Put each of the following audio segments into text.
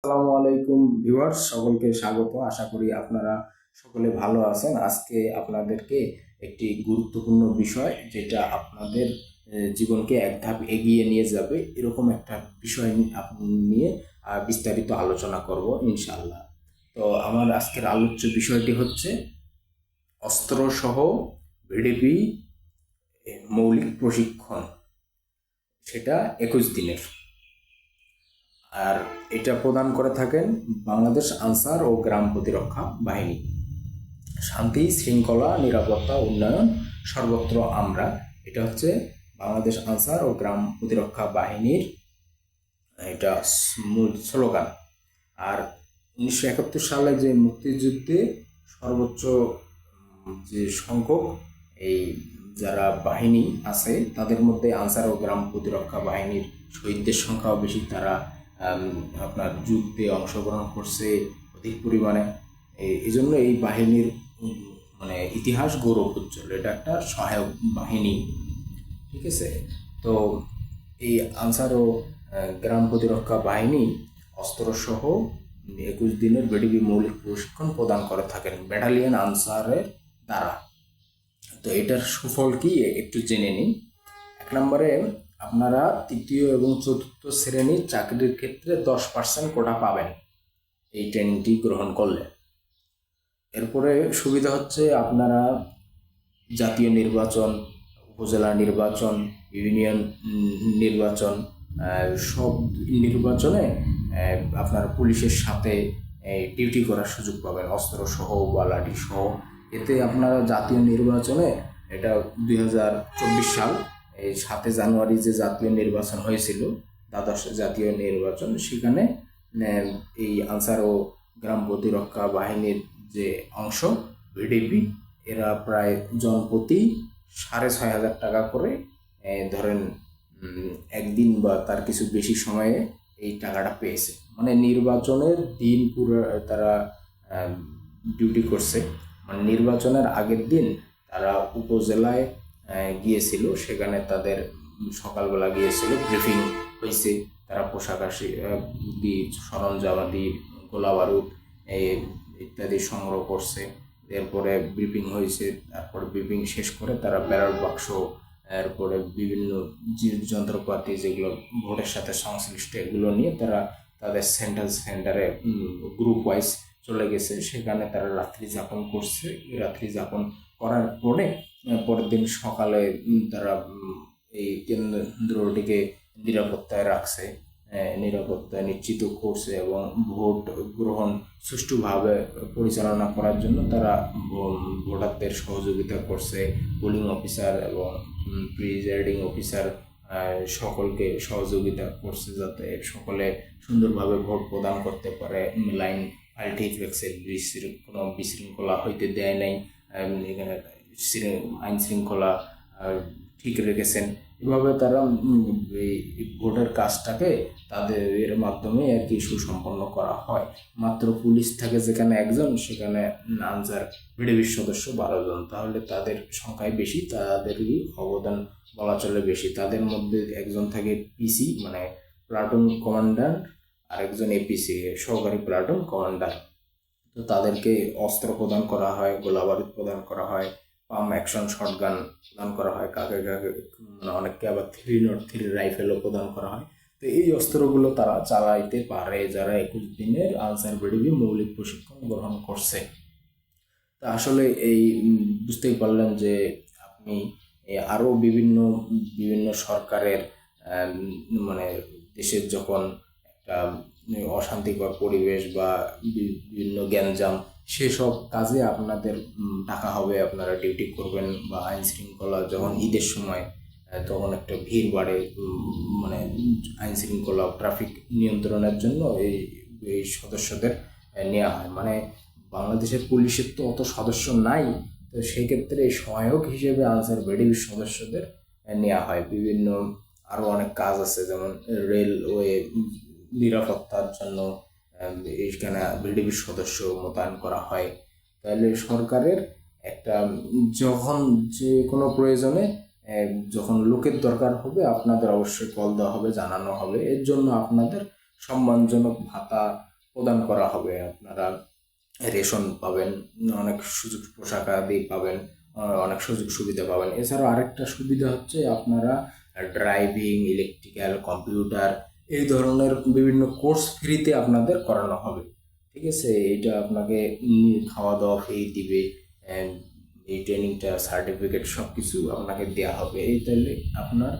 আসসালামু আলাইকুম ভিউয়ার্স, সকলকে স্বাগত। আশা করি আপনারা সকলে ভালো আছেন। আজকে আপনাদেরকে একটি গুরুত্বপূর্ণ বিষয়, যেটা আপনাদের জীবনকে এক ধাপ এগিয়ে নিয়ে যাবে, এরকম একটা বিষয় নিয়ে বিস্তারিত আলোচনা করব ইনশাআল্লাহ। তো আমার আজকের আলোচ্য বিষয়টি হচ্ছে অস্ত্রসহ ভিডিপি মৌলিক প্রশিক্ষণ, সেটা 21 দিনের। আর এটা প্রদান করে থাকেন বাংলাদেশ আনসার ও গ্রাম প্রতিরক্ষা বাহিনী। শান্তি, শৃঙ্খলা, নিরাপত্তা, উন্নয়ন সর্বত্র আমরা, এটা হচ্ছে বাংলাদেশ আনসার ও গ্রাম প্রতিরক্ষা বাহিনীর এটা মূল স্লোগান। আর 1971 সালে যে মুক্তিযুদ্ধে সর্বোচ্চ যে সংখ্যক এই যারা বাহিনী আছে, তাদের মধ্যে আনসার ও গ্রাম প্রতিরক্ষা বাহিনীর শহীদদের সংখ্যাও বেশি। তারা আপনার যুদ্ধে অংশগ্রহণ করছে অধিক পরিমাণে। এই জন্য এই বাহিনীর মানে ইতিহাস গৌরব উজ্জ্বল। এটা একটা সহায়ক বাহিনী, ঠিক আছে। তো এই আনসার ও গ্রাম প্রতিরক্ষা বাহিনী অস্ত্রসহ 21 দিনের বিডিবি মৌলিক প্রশিক্ষণ প্রদান করে থাকেন ব্যাটালিয়ন আনসারের দ্বারা। তো এটার সুফল কি একটু জেনে নিন। 1 নম্বরে, আপনারা 3য় এবং 4র্থ শ্রেণীর চাকরির ক্ষেত্রে 10% কোটা পাবেন এই ট্রেনিংটি গ্রহণ করলে। এরপরে সুবিধা হচ্ছে, আপনারা জাতীয় নির্বাচন, উপজেলা নির্বাচন, ইউনিয়ন নির্বাচন, সব নির্বাচনে আপনার পুলিশের সাথে ডিউটি করার সুযোগ পাবেন অস্ত্র সহ বা লাঠি সহ। এতে আপনারা জাতীয় নির্বাচনে, এটা 2024 সাল এই 7 জানুয়ারি যে জাতীয় নির্বাচন হয়েছিল, দ্বাদশ জাতীয় নির্বাচন, সেখানে এই আনসার ও গ্রাম প্রতিরক্ষা বাহিনীর যে অংশ ভিডিপি, এরা প্রায় জনপ্রতি 6,500 টাকা করে ধরেন একদিন বা তার কিছু বেশি সময়ে এই টাকাটা পেয়েছে। মানে নির্বাচনের দিন পুরো তারা ডিউটি করছে। মানে নির্বাচনের আগের দিন তারা উপজেলায় গিয়েছিল, সেখানে তাদের সকালবেলা গিয়েছিল, ব্রিফিং হয়েছে। তারা পোশাক দিয়ে, সরঞ্জামাদি, গোলা বারুদ ইত্যাদি সংগ্রহ করছে। এরপরে ব্রিফিং হয়েছে। তারপরে ব্রিফিং শেষ করে তারা ব্যালট বাক্স, এরপরে বিভিন্ন যন্ত্রপাতি যেগুলো ভোটের সাথে সংশ্লিষ্ট, এগুলো নিয়ে তারা তাদের সেন্টারে গ্রুপ ওয়াইজ চলে গেছে। সেখানে তারা রাত্রি যাপন করছে। রাত্রি যাপন করার পরে পরের দিন সকালে তারা এই কেন্দ্রটিকে নিরাপত্তায় রাখছে, নিরাপত্তা নিশ্চিত করছে, এবং ভোট গ্রহণ সুষ্ঠুভাবে পরিচালনা করার জন্য তারা ভোটারদের সহযোগিতা করছে। পোলিং অফিসার এবং প্রিজাইডিং অফিসার সকলকে সহযোগিতা করছে, যাতে সকলে সুন্দরভাবে ভোট প্রদান করতে পারে। লাইন ফাইল ঠিক রাখছে, কোনো বিশৃঙ্খলা হইতে দেয় নাই। এখানে আইন শৃঙ্খলা ঠিক রেখেছেন। এভাবে তারা এই ভোটের কাজটাকে তাদের এর মাধ্যমে আর কি সুসম্পন্ন করা হয়। মাত্র পুলিশ থাকে যেখানে একজন, সেখানে আনসার ভিডিবির সদস্য 12 জন। তাহলে তাদের সংখ্যায় বেশি, তাদেরই অবদান বলা চলে বেশি। তাদের মধ্যে একজন থাকে পিসি, মানে প্লাটুন কমান্ডার, আর একজন এপিসি, সহকারী প্লাটুন কমান্ডার। তো তাদেরকে অস্ত্র প্রদান করা হয়, গোলাবারুদ প্রদান করা হয়, পাম্প অ্যাকশন শটগান প্রদান করা হয়, কাকে কাকে মানে অনেককে আবার 303 রাইফেলও প্রদান করা হয়। তো এই অস্ত্রগুলো তারা চালাইতে পারে যারা 21 দিনের আনসার ভিডিপি মৌলিক প্রশিক্ষণ গ্রহণ করছে। তা আসলে এই বুঝতেই পারলেন যে আপনি আরও বিভিন্ন বিভিন্ন সরকারের মানে দেশের যখন একটা অশান্তিকর পরিবেশ বা বিভিন্ন গ্যাঞ্জাম, সেসব কাজে আপনাদের ডাকা হবে, আপনারা ডিউটি করবেন। বা আইন শৃঙ্খলা যখন ঈদের সময়, তখন একটা ভিড় বাড়ে, মানে আইন শৃঙ্খলা ট্রাফিক নিয়ন্ত্রণের জন্য এই এই সদস্যদের নেওয়া হয়। মানে বাংলাদেশের পুলিশের তো অত সদস্য নাই, তো সেই ক্ষেত্রে সহায়ক হিসেবে আনসার ভিডিপির সদস্যদের নেওয়া হয়। বিভিন্ন আরও অনেক কাজ আছে, যেমন রেলওয়ে নিরাপত্তার জন্য এইখানে ভিডিপির সদস্য মোতায়েন করা হয়। তাহলে সরকারের একটা যখন যে কোনো প্রয়োজনে যখন লোকের দরকার হবে, আপনাদের অবশ্যই কল দেওয়া হবে, জানানো হবে। এর জন্য আপনাদের সম্মানজনক ভাতা প্রদান করা হবে। আপনারা রেশন পাবেন, অনেক সুযোগ পোশাক আদি পাবেন, অনেক সুযোগ সুবিধা পাবেন। এছাড়াও আরেকটা সুবিধা হচ্ছে আপনারা ড্রাইভিং, ইলেকট্রিক্যাল, কম্পিউটার এই ধরনের বিভিন্ন কোর্স ফ্রিতে আপনাদের করানো হবে। ঠিক আছে, এটা আপনাকে খাওয়া দাওয়া ফ্রি দিবে, and এই ট্রেনিংটা সার্টিফিকেট সব কিছু আপনাকে দেওয়া হবে। এই তাহলে আপনার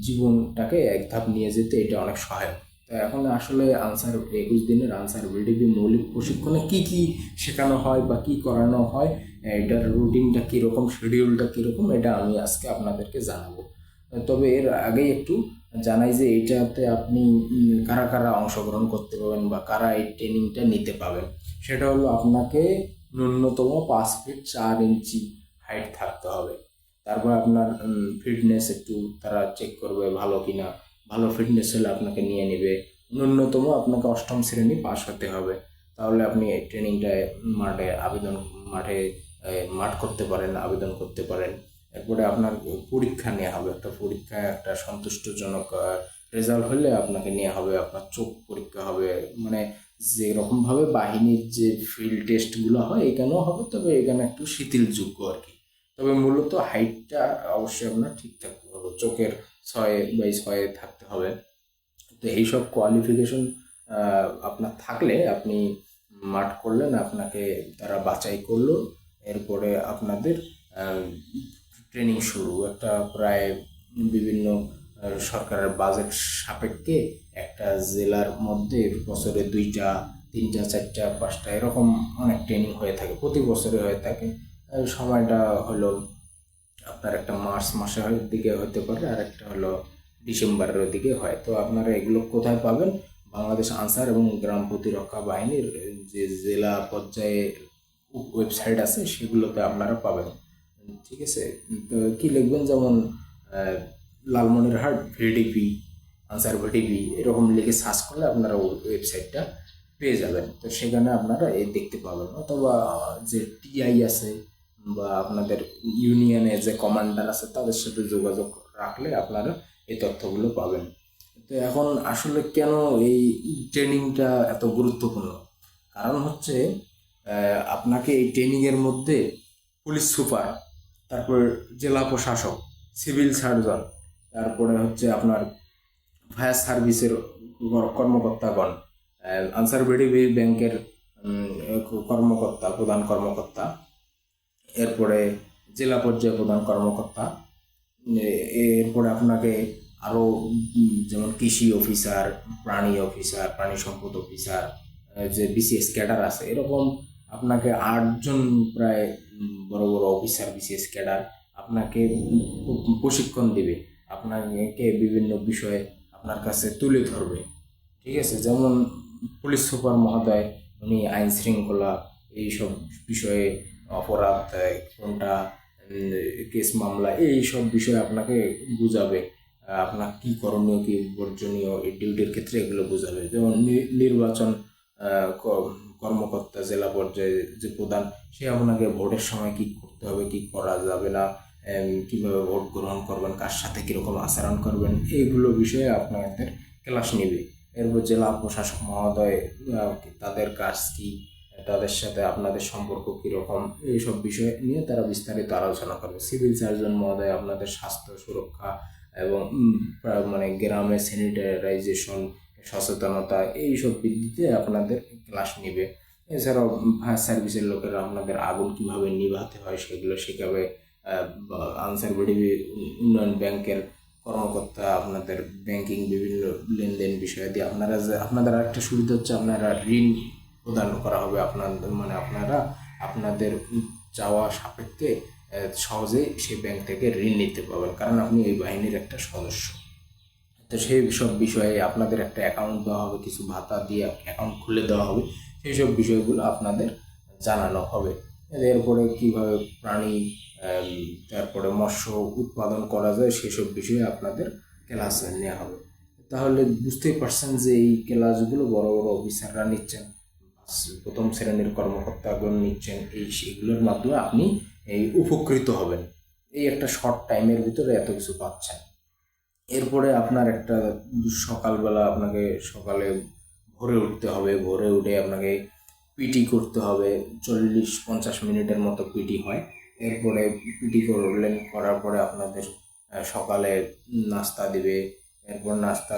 জীবনটাকে এক ধাপ নিয়ে যেতে এটা অনেক সহায়ক। তো এখন আসলে আনসার 21 দিনের আনসার ভিডিপি মৌলিক প্রশিক্ষণে কি কি শেখানো হয় বা কি করানো হয়, এটার রুটিনটা কীরকম, শিডিউলটা কীরকম, এটা আমি আজকে আপনাদেরকে জানাবো। তবে এর আগেই একটু জানাই যে এইটাতে আপনি কারা কারা অংশগ্রহণ করতে পারবেন বা কারা এই ট্রেনিংটা নিতে পাবেন। সেটা হলো আপনাকে ন্যূনতম 5 ফিট 4 ইঞ্চি হাইট থাকতে হবে। তারপর আপনার ফিটনেস একটু তারা চেক করবে ভালো কিনা। ভালো ফিটনেস হলে আপনাকে নিয়ে নেবে। ন্যূনতম আপনাকে 8ম শ্রেণী পাস হতে হবে, তাহলে আপনি এই ট্রেনিংটায় মাঠে মাঠ করতে পারেন, আবেদন করতে পারেন। এরপরে আপনার পরীক্ষা নেওয়া হবে, একটা পরীক্ষায় একটা সন্তুষ্টজনক রেজাল্ট হলে আপনাকে নেওয়া হবে। আপনার চোখ পরীক্ষা হবে, মানে যেরকমভাবে বাহিনীর যে ফিল্ড টেস্টগুলো হয় এখানেও হবে, তবে এখানে একটু শিথিলযোগ্য আর কি। তবে মূলত হাইটটা অবশ্যই আপনার ঠিক থাকতে হবে, চোখের 6x6 থাকতে হবে। তো এইসব কোয়ালিফিকেশন আপনার থাকলে আপনি মাঠ করলেন, আপনাকে তারা বাছাই করলো। এরপরে আপনাদের ট্রেনিং শুরু, একটা প্রায় বিভিন্ন সরকারের বাজেট সাপেক্ষে একটা জেলার মধ্যে বছরে 2টা 3টা 4টা 5টা এরকম অনেক ট্রেনিং হয়ে থাকে, প্রতি বছরে হয়ে থাকে। সময়টা হলো আপনার একটা মার্চ মাসের দিকে হতে পারে, আর একটা হলো ডিসেম্বরের দিকে হয়। তো আপনারা এগুলো কোথায় পাবেন? বাংলাদেশ আনসার এবং গ্রাম প্রতিরক্ষা বাহিনীর যে জেলা পর্যায়ে ওয়েবসাইট আছে সেগুলোতে আপনারা পাবেন। ঠিক আছে, তো কি লিখবেন, যেমন লালমনিরহাট ভিডিপি, আনসার ভিডিপি এরকম লিখে সার্চ করলে আপনারা ওয়েবসাইটটা পেয়ে যাবেন। তো সেখানে আপনারা এই দেখতে পাবেন, অথবা যে টিআই আছে বা আপনাদের ইউনিয়নে যে কমান্ডার আছে তাদের সাথে যোগাযোগ রাখলে আপনারা এই তথ্যগুলো পাবেন। তো এখন আসলে কেন এই ট্রেনিংটা এত গুরুত্বপূর্ণ? কারণ হচ্ছে আপনাকে এই ট্রেনিংয়ের মধ্যে পুলিশ সুপার, তারপর জেলা প্রশাসক, সিভিল সার্জন, তারপরে হচ্ছে আপনার ফায়ার সার্ভিসের কর্মকর্তাগণ, আনসার ভিডিপি ব্যাংকের কর্মকর্তা, প্রধান কর্মকর্তা, এরপরে জেলা পর্যায়ে প্রধান কর্মকর্তা, এরপরে আপনাকে আরও যেমন কৃষি অফিসার, প্রাণী অফিসার, প্রাণী সম্পদ অফিসার, যে বিসিএস ক্যাডার আছে, এরকম আপনাকে 8জন প্রায় বড় বড় অফিসার বিসিএস ক্যাডার আপনাকে প্রশিক্ষণ দিবে, আপনাকে বিভিন্ন বিষয়ে আপনার কাছে তুলে ধরবে। ঠিক আছে, যেমন পুলিশ সুপার মহোদয় উনি আইন শৃঙ্খলা এইসব বিষয়ে, অপরাধ কোনটা, কেস মামলা এই সব বিষয়ে আপনাকে বুঝাবে। আপনার কী করণীয় কী বর্জনীয় এই ডিউটির ক্ষেত্রে এগুলো বোঝাবে। যেমন নির্বাচন কর্মকর্তা জেলা পর্যায়ে যে প্রধান, সে আপনাকে ভোটের সময় কী করতে হবে, কী করা যাবে না, কীভাবে ভোট গ্রহণ করবেন, কার সাথে কীরকম আচরণ করবেন, এইগুলো বিষয়ে আপনাদের ক্লাস নেবে। এরপর জেলা প্রশাসক মহোদয় তাদের কাজ কী, তাদের সাথে আপনাদের সম্পর্ক কীরকম, এইসব বিষয় নিয়ে তারা বিস্তারিত আলোচনা করবে। সিভিল সার্জন মহোদয় আপনাদের স্বাস্থ্য সুরক্ষা এবং মানে গ্রামে স্যানিটাইজেশন, সচেতনতা এইসব বৃদ্ধিতে আপনাদের ক্লাস নেবে। এছাড়াও ফায়ার সার্ভিসের লোকেরা আপনাদের আগুন কীভাবে নিভাতে হয় সেগুলো শেখাবে। আনসার ভিডিপি উন্নয়ন ব্যাংকের কর্মকর্তা আপনাদের ব্যাংকিং বিভিন্ন লেনদেন বিষয় দিয়ে আপনাদের আরেকটা সুবিধা হচ্ছে আপনারা ঋণ প্রদান করা হবে। আপনারা আপনাদের চাওয়া সাপেক্ষে সহজেই সেই ব্যাংক থেকে ঋণ নিতে পারবেন, কারণ আপনি এই বাহিনীর একটা সদস্য। তো সেই সব বিষয়ে আপনাদের একটা অ্যাকাউন্ট দেওয়া হবে, কিছু ভাতা দিয়ে অ্যাকাউন্ট খুলে দেওয়া হবে, সেই সব বিষয়গুলো আপনাদের জানানো হবে। এরপরে কীভাবে প্রাণী তারপরে মৎস্য উৎপাদন করা যায় সেসব বিষয়ে আপনাদের ক্লাস নেওয়া হবে। তাহলে বুঝতেই পারছেন যে এই ক্লাসগুলো বড় বড় অফিসাররা নিচ্ছেন, 1ম শ্রেণীর কর্মকর্তাগণ নিচ্ছেন, সেগুলোর মাধ্যমে আপনি এই উপকৃত হবেন। এই একটা শর্ট টাইমের ভিতরে এত কিছু পাচ্ছেন। এরপরে আপনার একটা সকালবেলা আপনাকে সকালে ভোরে উঠতে হবে, ভোরে উঠে আপনাকে পিটি করতে হবে, 40-50 মিনিটের মতো পিটি হয়। এরপরে পিটি করলেন, করার পরে আপনাদের সকালে নাস্তা দিবে। এরপর নাস্তা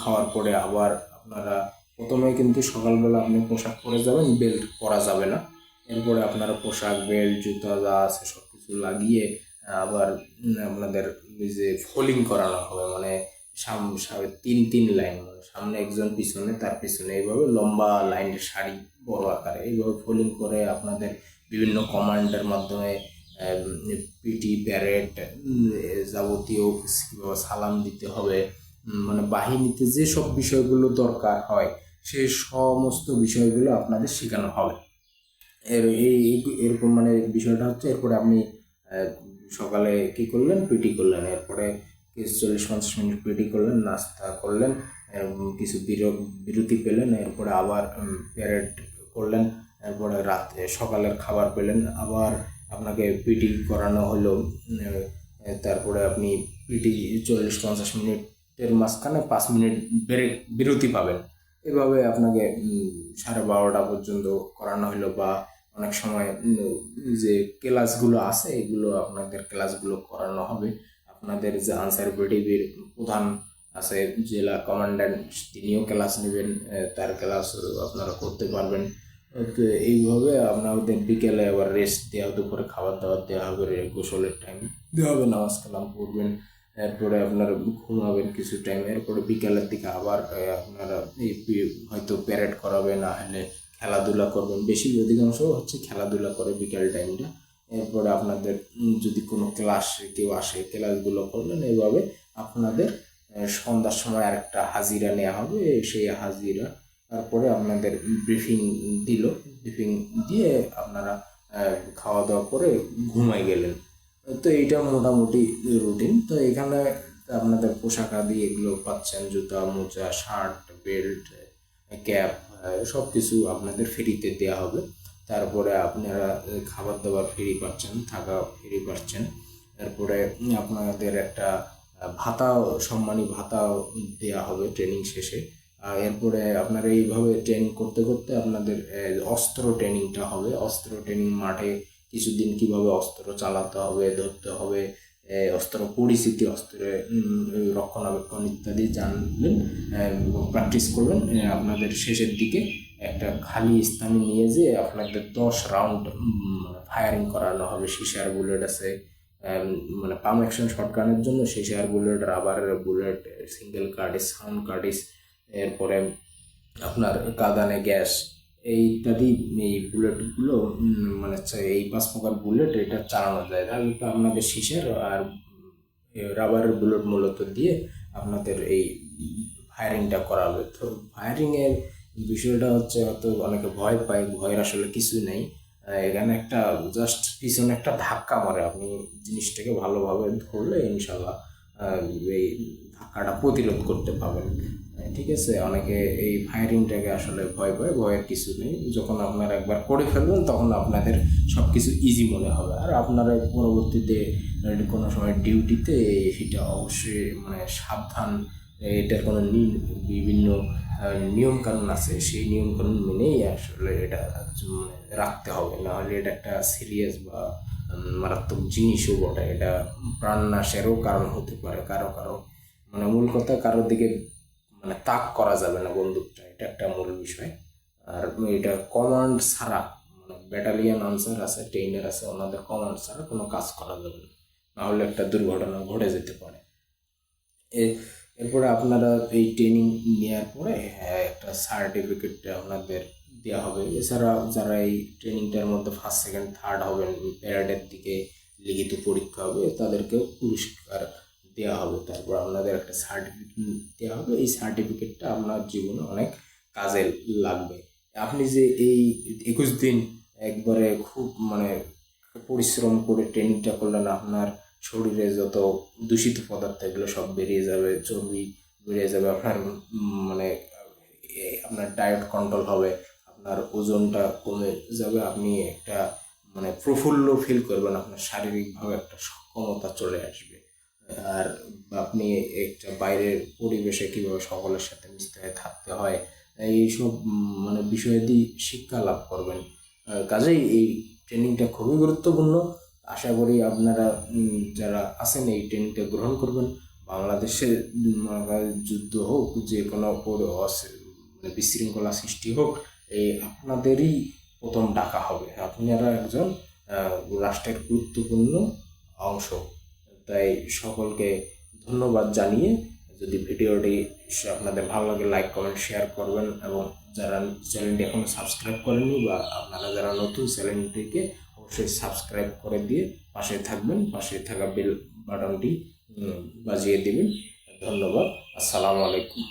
খাওয়ার পরে আবার আপনারা প্রথমে কিন্তু সকালবেলা আপনি পোশাক পরে যাবেন, বেল্ট পরা যাবে না। এরপরে আপনারা পোশাক, বেল্ট, জুতা যা আছে সব কিছু লাগিয়ে আবার আপনাদের ওই যে ফোলিং করানো হবে, মানে তিন তিন লাইন, মানে সামনে একজন, পিছনে তার পিছনে, এইভাবে লম্বা লাইনের সারি বড় আকারে এইভাবে ফোলিং করে আপনাদের বিভিন্ন কমান্ডের মাধ্যমে পিটি, প্যারেড, যাবতীয় কীভাবে সালাম দিতে হবে, মানে বাহিনীতে যে সব বিষয়গুলো দরকার হয় সেই সমস্ত বিষয়গুলো আপনাদের শেখানো হবে। এরকম মানে বিষয়টা হচ্ছে। এরপরে আপনি সকালে কি করলেন, পিটি করলেন, এরপরে কিছু 40-50 মিনিট পিটি করলেন, নাস্তা করলেন, কিছু বিরতি পেলেন, এরপরে আবার প্যারেড করলেন, এরপরে রাতে সকালের খাবার পেলেন, আবার আপনাকে পিটি করানো হলো। তারপরে আপনি পিটি 40-50 মিনিটের মাঝখানে 5 মিনিট বিরতি পাবেন। এভাবে আপনাকে 12:30 পর্যন্ত করানো হলো। বা অনেক সময় যে ক্লাসগুলো আছে এগুলো আপনাদের ক্লাসগুলো করানো হবে। আপনাদের যে আনসার বিডিবির প্রধান আছে, জেলা কমান্ড্যান্ট, তিনিও ক্লাস নেবেন, তার ক্লাস আপনারা করতে পারবেন। তো এইভাবে আপনাদের বিকেলে আবার রেস্ট দেওয়া, দুপুরে খাবার দাবার দেওয়া হবে, গোসলের টাইম দেওয়া হবে, নামাজ কালাম পড়বেন, এরপরে আপনারা ঘুমাবেন কিছু টাইম, এরপরে বিকেলের দিকে আবার আপনারা এই হয়তো প্যারেড করাবে, না হলে খেলাধুলা করবেন। বেশি অধিকাংশ হচ্ছে খেলাধুলা করে বিকেল টাইমটা। এরপরে আপনাদের যদি কোনো ক্লাস কেউ আসে, ক্লাসগুলো করলেন। এইভাবে আপনাদের সন্ধ্যার সময় আরেকটা হাজিরা নেওয়া হবে। সেই হাজিরা তারপরে আপনাদের ব্রিফিং দিল, ব্রিফিং দিয়ে আপনারা খাওয়া দাওয়া করে ঘুমাই গেলেন। তো এইটা মোটামুটি রুটিন। তো এখানে আপনাদের পোশাক আদি এগুলো পাচ্ছেন, জুতা, মোজা, শার্ট, বেল্ট, ক্যাপ, সব কিছু আপনাদের ফ্রিতে দেওয়া হবে। তারপরে আপনারা খাবার দাবার ফ্রি পাচ্ছেন, থাকা ফ্রি পাচ্ছেন। তারপরে আপনাদের একটা ভাতাও, সম্মানী ভাতাও দেওয়া হবে ট্রেনিং শেষে। এরপরে আপনারা এইভাবে ট্রেনিং করতে করতে আপনাদের অস্ত্র ট্রেনিংটা হবে। অস্ত্র ট্রেনিং মাঠে কিছুদিন কিভাবে অস্ত্র চালাতে হবে, ধরতে হবে, অস্ত্র পরিস্থিতি, অস্ত্রের রক্ষণাবেক্ষণ ইত্যাদি জানবেন, প্র্যাকটিস করবেন। আপনাদের শেষের দিকে একটা খালি স্থানে নিয়ে যেয়ে আপনাদের 10 রাউন্ড ফায়ারিং করানো হবে। সিসার বুলেট আছে, মানে পাম অ্যাকশন শটগানের জন্য সিসার বুলেট, রাবারের bullet, single cartridge, sound cartridge, এরপরে আপনার কাঁদানে গ্যাস, এই ইত্যাদি এই বুলেটগুলো মানে এই 5 প্রকার বুলেট এটা চালানো যায়। তাহলে তো আপনাদের সিসার আর রাবারের বুলেট মূলত দিয়ে আপনাদের এই ফায়ারিংটা করা হবে। তো ফায়ারিংয়ের বিষয়টা হচ্ছে, হয়তো অনেকে ভয় পায়, ভয়ের আসলে কিছু নেই। এখানে একটা জাস্ট পিছনে একটা ধাক্কা মারে, আপনি জিনিসটাকে ভালোভাবে ধরলে ইনশাল্লাহ এই ধাক্কাটা প্রতিরোধ করতে পারবেন। ঠিক আছে, অনেকে এই ফায়ারিংটাকে আসলে ভয় পায়, ভয়ের কিছু নেই। যখন আপনারা একবার করে ফেলবেন তখন আপনাদের সব কিছু ইজি মনে হবে। আর আপনারা পরবর্তীতে কোনো সময় ডিউটিতে সেটা অবশ্যই মানে সাবধান, এটার কোনো বিভিন্ন নিয়মকানুন আছে, সেই নিয়মকানুন মেনেই আসলে এটা মানে রাখতে হবে। নাহলে এটা একটা সিরিয়াস বা মারাত্মক জিনিসও বটে। এটা প্রাণনাশেরও কারণ হতে পারে কারো কারো। মানে মূল কথা, কারোর দিকে মানে তাক করা যাবে না বন্দুকটা, এটা একটা মূল বিষয়। আর এটা কমান্ড ছাড়া, মানে ব্যাটালিয়ান আনসার আছে, ট্রেনার আছে, ওনাদের কমান্ড ছাড়া কোনো কাজ করা যাবে না, নাহলে একটা দুর্ঘটনা ঘটে যেতে পারে। এরপরে আপনারা এই ট্রেনিং নেওয়ার পরে একটা সার্টিফিকেট আপনাদের দেওয়া হবে। এছাড়া যারা এই ট্রেনিংটার মধ্যে ফার্স্ট, সেকেন্ড, থার্ড হবেন, প্যারেডের দিকে লিখিত পরীক্ষা হবে, তাদেরকেও পুরস্কার দেওয়া হবে। তারপর আপনাদের একটা সার্টিফিকেট দেওয়া হবে। এই সার্টিফিকেটটা আপনার জীবনে অনেক কাজে লাগবে। আপনি যে এই 21 দিন একবারে খুব মানে পরিশ্রম করে ট্রেনিংটা করলেন, আপনার শরীরে যত দূষিত পদার্থ এগুলো সব বেরিয়ে যাবে, চর্বি বেরিয়ে যাবে, আপনার মানে আপনার ডায়েট কন্ট্রোল হবে, আপনার ওজনটা কমে যাবে, আপনি একটা মানে প্রফুল্ল ফিল করবেন, আপনার শারীরিকভাবে একটা সক্ষমতা চলে আসবে। আর আপনি একটা বাইরের পরিবেশে কীভাবে সকলের সাথে মিশতে হয়, থাকতে হয়, এইসব মানে বিষয়াদি শিক্ষা লাভ করবেন। কাজেই এই ট্রেনিংটা খুবই গুরুত্বপূর্ণ। আশা করি আপনারা যারা আছেন এই ট্রেনিংটা গ্রহণ করবেন। বাংলাদেশে যুদ্ধ হোক, যে কোনো মানে বিশৃঙ্খলা সৃষ্টি হোক, এই আপনাদেরই প্রথম ডাকা হবে। আপনারা একজন রাষ্ট্রের গুরুত্বপূর্ণ অংশ। তাই সকলকে ধন্যবাদ জানিয়ে, যদি ভিডিওটি আপনাদের ভালো লাগে লাইক কমেন্ট শেয়ার করবেন, এবং যারা চ্যানেলটি এখনো সাবস্ক্রাইব করেননি বা আপনারা যারা নতুন, চ্যানেলটিকে অবশ্যই সাবস্ক্রাইব করে দিয়ে পাশে থাকবেন, পাশে থাকা বেল বাটনটি বাজিয়ে দিবেন। ধন্যবাদ। আসসালামু আলাইকুম।